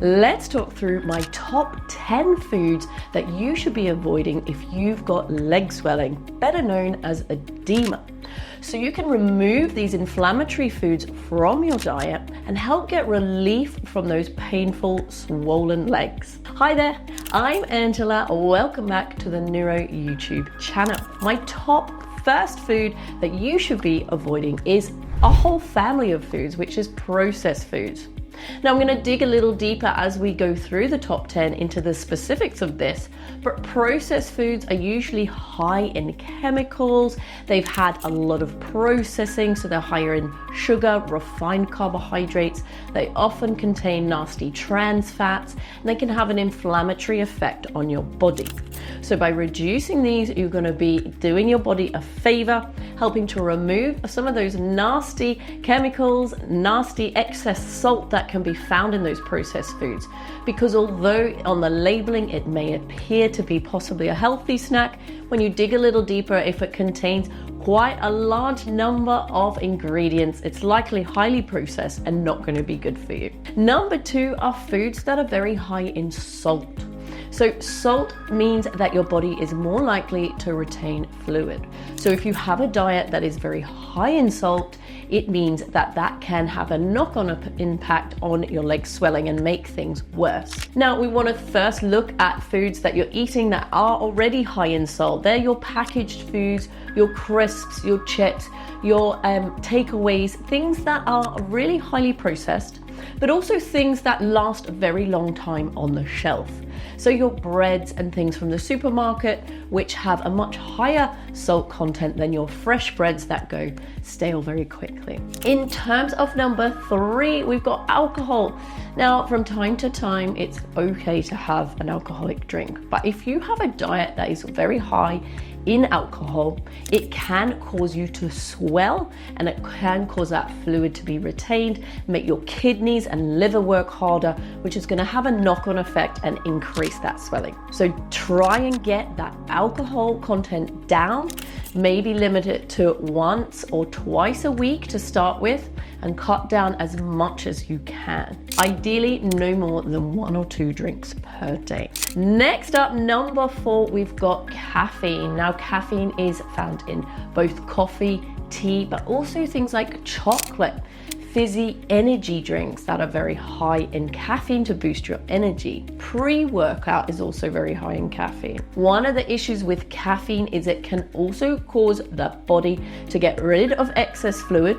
Let's talk through my top 10 foods that you should be avoiding if you've got leg swelling, better known as edema. So you can remove these inflammatory foods from your diet and help get relief from those painful, swollen legs. Hi there, I'm Angela. Welcome back to the Neuro YouTube channel. My top first food that you should be avoiding is a whole family of foods, which is processed foods. Now I'm going to dig a little deeper as we go through the top 10 into the specifics of this, but processed foods are usually high in chemicals. They've had a lot of processing, so they're higher in sugar, refined carbohydrates. They often contain nasty trans fats, and they can have an inflammatory effect on your body. So by reducing these, you're going to be doing your body a favor, helping to remove some of those nasty chemicals, nasty excess salt that can be found in those processed foods. Because although on the labeling it may appear to be possibly a healthy snack, when you dig a little deeper, if it contains quite a large number of ingredients, it's likely highly processed and not going to be good for you. Number 2 are foods that are very high in salt. So salt means that your body is more likely to retain fluid. So if you have a diet that is very high in salt, it means that that can have a knock-on impact on your leg swelling and make things worse. Now we want to first look at foods that you're eating that are already high in salt. They're your packaged foods, your crisps, your chips, your takeaways, things that are really highly processed, but also things that last a very long time on the shelf. So your breads and things from the supermarket, which have a much higher salt content than your fresh breads that go stale very quickly. In terms of number 3, we've got alcohol. Now, from time to time, it's okay to have an alcoholic drink, but if you have a diet that is very high in alcohol, it can cause you to swell, and it can cause that fluid to be retained, make your kidneys and liver work harder, which is going to have a knock-on effect and increase that swelling. So try and get that alcohol content down, maybe limit it to once or twice a week to start with, and cut down as much as you can. Ideally, no more than 1 or 2 drinks per day. Next up, number 4, we've got caffeine. Now, caffeine is found in both coffee, tea, but also things like chocolate, fizzy energy drinks that are very high in caffeine to boost your energy. Pre-workout is also very high in caffeine. One of the issues with caffeine is it can also cause the body to get rid of excess fluid,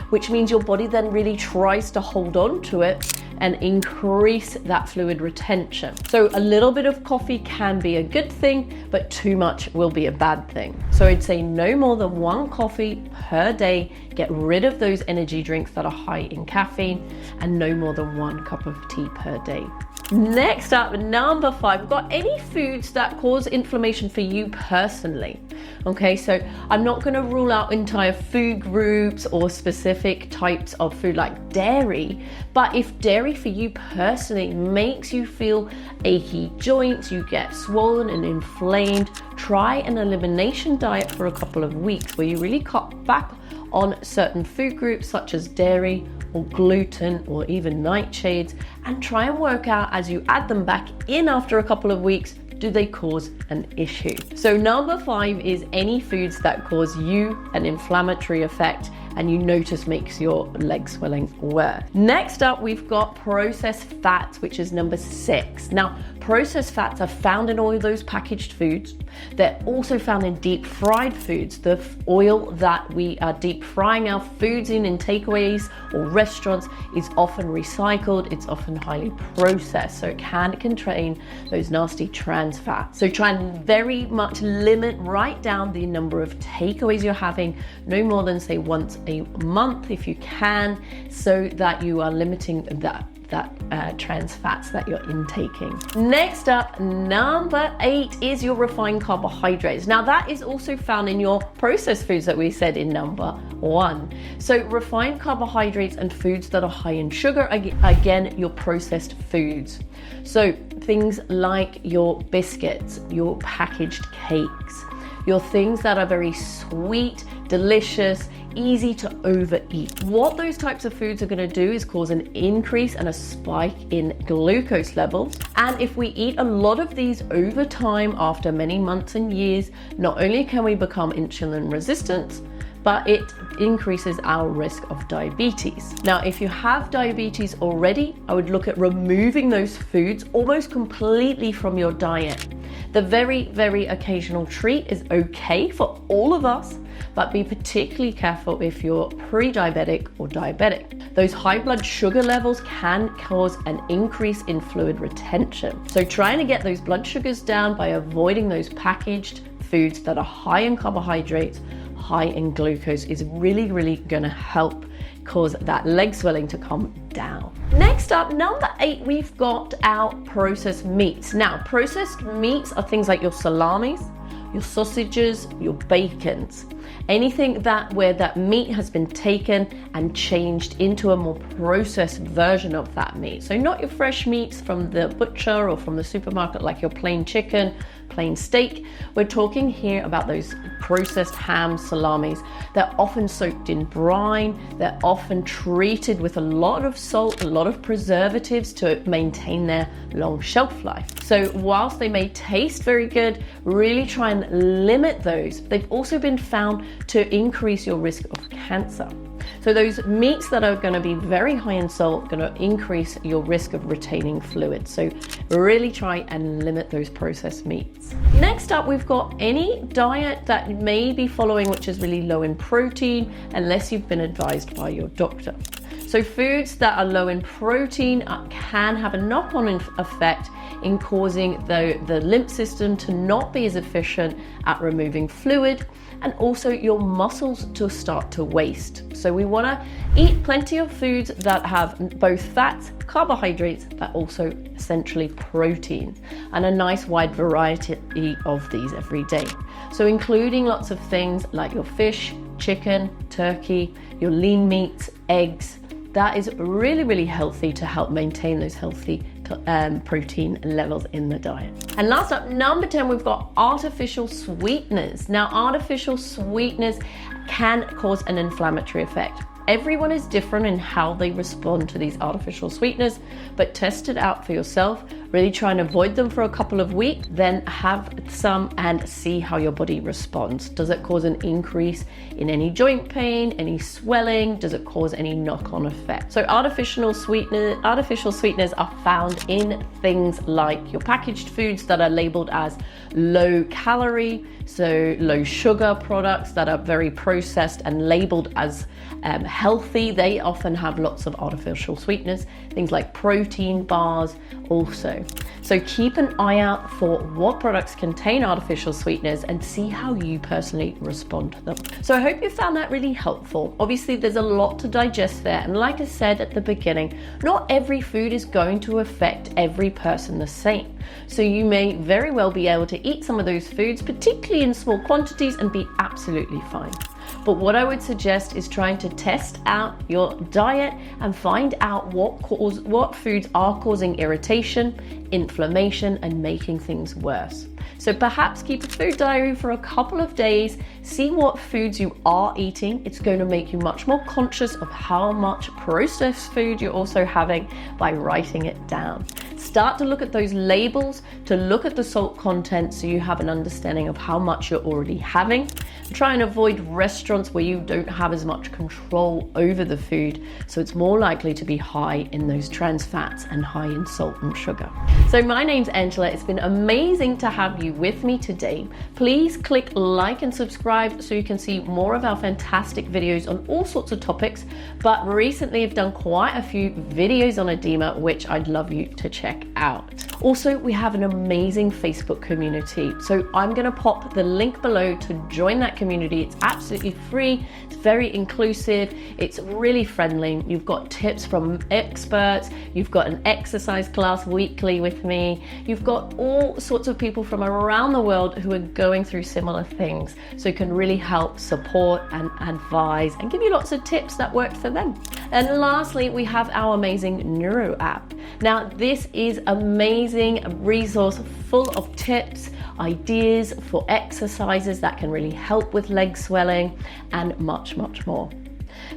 which means your body then really tries to hold on to it and increase that fluid retention. So a little bit of coffee can be a good thing, but too much will be a bad thing. So I'd say no more than 1 coffee per day. Get rid of those energy drinks that are high in caffeine, and no more than 1 cup of tea per day. Next up, number 5, we've got any foods that cause inflammation for you personally. Okay, so I'm not going to rule out entire food groups or specific types of food like dairy, but if dairy for you personally makes you feel achy joints, you get swollen and inflamed, try an elimination diet for a couple of weeks where you really cut back on certain food groups such as dairy or gluten or even nightshades, and try and work out as you add them back in after a couple of weeks, do they cause an issue? So number 5 is any foods that cause you an inflammatory effect and you notice makes your leg swelling worse. Next up, we've got processed fats, which is number 6. Now, processed fats are found in all of those packaged foods. They're also found in deep fried foods. The oil that we are deep frying our foods in takeaways or restaurants is often recycled. It's often highly processed, so it can contain those nasty trans fats. So try and very much limit right down the number of takeaways you're having, no more than say once a month if you can, so that you are limiting that trans fats that you're intaking. Next up, number 8 is your refined carbohydrates. Now that is also found in your processed foods that we said in number 1. So refined carbohydrates and foods that are high in sugar, again, your processed foods. So things like your biscuits, your packaged cakes, your things that are very sweet, delicious, easy to overeat. What those types of foods are going to do is cause an increase and a spike in glucose levels. And if we eat a lot of these over time, after many months and years, not only can we become insulin resistant, but it increases our risk of diabetes. Now, if you have diabetes already, I would look at removing those foods almost completely from your diet. The very, very occasional treat is okay for all of us, but be particularly careful if you're pre-diabetic or diabetic. Those high blood sugar levels can cause an increase in fluid retention. So trying to get those blood sugars down by avoiding those packaged foods that are high in carbohydrates, high in glucose is really, really going to help cause that leg swelling to come down. Next up, number 8, we've got our processed meats. Now, processed meats are things like your salamis, your sausages, your bacons, anything where that meat has been taken and changed into a more processed version of that meat. So not your fresh meats from the butcher or from the supermarket, like your plain chicken, plain steak. We're talking here about those processed hams, salamis. They're often soaked in brine. They're often treated with a lot of salt, a lot of preservatives to maintain their long shelf life. So whilst they may taste very good, really try and limit those. They've also been found to increase your risk of cancer. So those meats that are going to be very high in salt are going to increase your risk of retaining fluid. So really try and limit those processed meats. Next up, we've got any diet that you may be following which is really low in protein, unless you've been advised by your doctor. So foods that are low in protein can have a knock-on effect in causing the lymph system to not be as efficient at removing fluid, and also your muscles to start to waste. So we want to eat plenty of foods that have both fats, carbohydrates, but also essentially protein, and a nice wide variety of these every day. So including lots of things like your fish, chicken, turkey, your lean meats, eggs. That is really, really healthy to help maintain those healthy protein levels in the diet. And last up, number 10, we've got artificial sweeteners. Now, artificial sweeteners can cause an inflammatory effect. Everyone is different in how they respond to these artificial sweeteners, but test it out for yourself. Really try and avoid them for a couple of weeks, then have some and see how your body responds. Does it cause an increase in any joint pain, any swelling? Does it cause any knock-on effect? So artificial sweeteners are found in things like your packaged foods that are labeled as low calorie, so low sugar products that are very processed and labeled as healthy. They often have lots of artificial sweeteners, things like protein bars also. So keep an eye out for what products contain artificial sweeteners and see how you personally respond to them. So I hope you found that really helpful. Obviously, there's a lot to digest there. And like I said at the beginning, not every food is going to affect every person the same. So you may very well be able to eat some of those foods, particularly in small quantities, and be absolutely fine. But what I would suggest is trying to test out your diet and find out what foods are causing irritation, inflammation, and making things worse. So perhaps keep a food diary for a couple of days, see what foods you are eating. It's going to make you much more conscious of how much processed food you're also having by writing it down. Start to look at those labels, to look at the salt content so you have an understanding of how much you're already having. Try and avoid restaurants where you don't have as much control over the food, so it's more likely to be high in those trans fats and high in salt and sugar. So my name's Angela. It's been amazing to have you with me today. Please click like and subscribe so you can see more of our fantastic videos on all sorts of topics, but recently I've done quite a few videos on edema which I'd love you to check out. Also, we have an amazing Facebook community, so I'm going to pop the link below to join that community. It's absolutely free, it's very inclusive, it's really friendly. You've got tips from experts, you've got an exercise class weekly with me, you've got all sorts of people from around the world who are going through similar things, so it can really help support and advise and give you lots of tips that work for them. And lastly, we have our amazing Neuro app. Now, this is amazing resource full of tips ideas for exercises that can really help with leg swelling, and much, much more.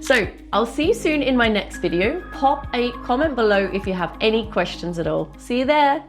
So I'll see you soon in my next video. Pop a comment below if you have any questions at all. See you there.